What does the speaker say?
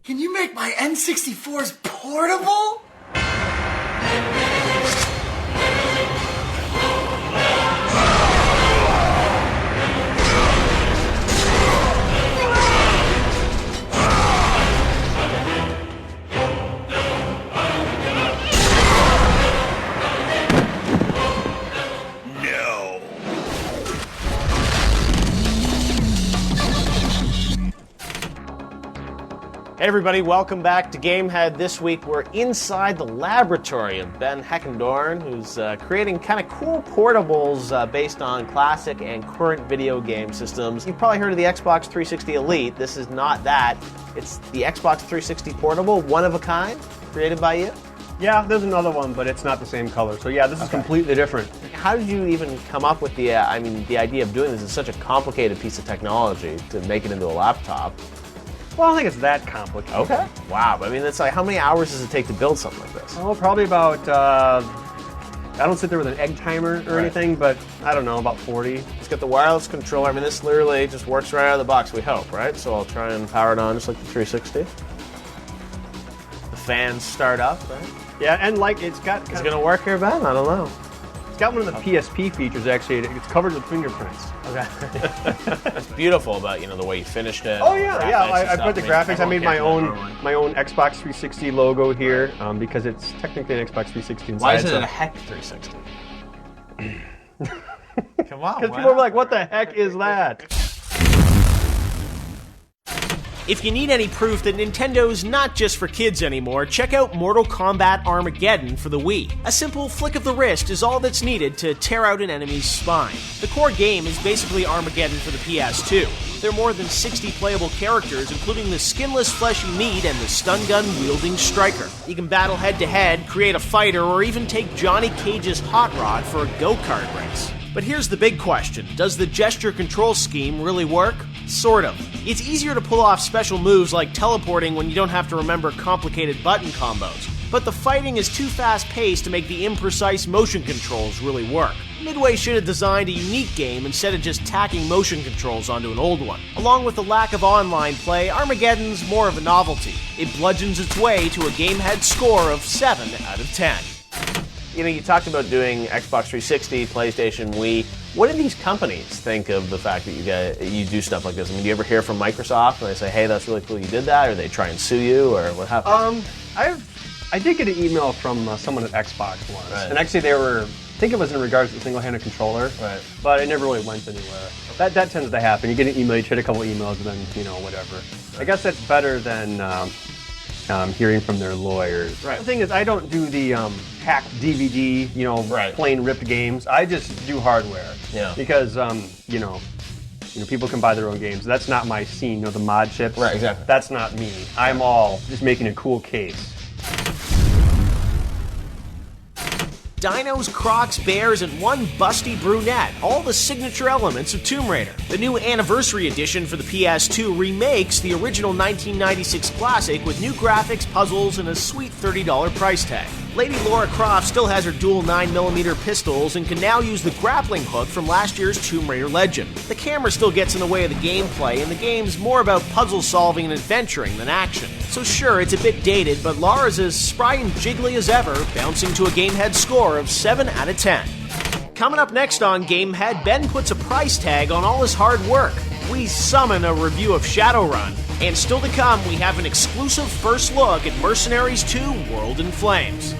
Can you make my N64s portable? Hey everybody, welcome back to Gamehead. This week we're inside the laboratory of Ben Heckendorn, who's creating kind of cool portables based on classic and current video game systems. You've probably heard of the Xbox 360 Elite. This is not that. It's the Xbox 360 Portable, one of a kind, created by you. Yeah, there's another one, but it's not the same color. So yeah, this is completely different. How did you even come up with the idea of doing this? It's such a complicated piece of technology to make it into a laptop. Well, I don't think it's that complicated. Okay. Wow. I mean, it's like, how many hours does it take to build something like this? Oh, probably about, I don't sit there with an egg timer or anything, but I don't know, about 40. It's got the wireless controller. I mean, this literally just works right out of the box, we hope, right? So I'll try and power it on just like the 360. The fans start up, right? Yeah, and like it's got... Is it going to work here, Ben? I don't know. It's got one of the PSP features, actually. It's covered with fingerprints. Okay. It's beautiful about, the way you finished it. Oh, yeah, I put the graphics. I made my own Xbox 360 logo here because it's technically an Xbox 360 inside. Why is it a Heck 360? Come on. Because people are like, what the heck is that? If you need any proof that Nintendo's not just for kids anymore, check out Mortal Kombat Armageddon for the Wii. A simple flick of the wrist is all that's needed to tear out an enemy's spine. The core game is basically Armageddon for the PS2. There are more than 60 playable characters, including the skinless fleshy meat and the stun gun wielding striker. You can battle head to head, create a fighter, or even take Johnny Cage's hot rod for a go-kart race. But here's the big question. Does the gesture control scheme really work? Sort of. It's easier to pull off special moves like teleporting when you don't have to remember complicated button combos. But the fighting is too fast-paced to make the imprecise motion controls really work. Midway should have designed a unique game instead of just tacking motion controls onto an old one. Along with the lack of online play, Armageddon's more of a novelty. It bludgeons its way to a Gamehead score of 7 out of 10. You talked about doing Xbox 360, PlayStation, Wii. What do these companies think of the fact that you do stuff like this? I mean, do you ever hear from Microsoft and they say, hey, that's really cool you did that, or they try and sue you, or what happens? I did get an email from someone at Xbox once, right. And actually I think it was in regards to the single-handed controller, right. But it never really went anywhere. That tends to happen. You get an email, you trade a couple emails, and then, whatever. Right. I guess that's better than hearing from their lawyers. Right. The thing is, I don't do the hacked DVD, right. plain ripped games. I just do hardware. Yeah. Because, people can buy their own games. That's not my scene, the mod chips. Right, exactly. That's not me. I'm all just making a cool case. Dinos, Crocs, Bears, and one busty brunette, all the signature elements of Tomb Raider. The new Anniversary Edition for the PS2 remakes the original 1996 classic with new graphics, puzzles, and a sweet $30 price tag. Lady Lara Croft still has her dual 9mm pistols and can now use the grappling hook from last year's Tomb Raider Legend. The camera still gets in the way of the gameplay, and the game's more about puzzle solving and adventuring than action. So sure, it's a bit dated, but Lara's as spry and jiggly as ever, bouncing to a Gamehead score of 7 out of 10. Coming up next on Gamehead, Ben puts a price tag on all his hard work. We summon a review of Shadowrun. And still to come, we have an exclusive first look at Mercenaries 2 World in Flames.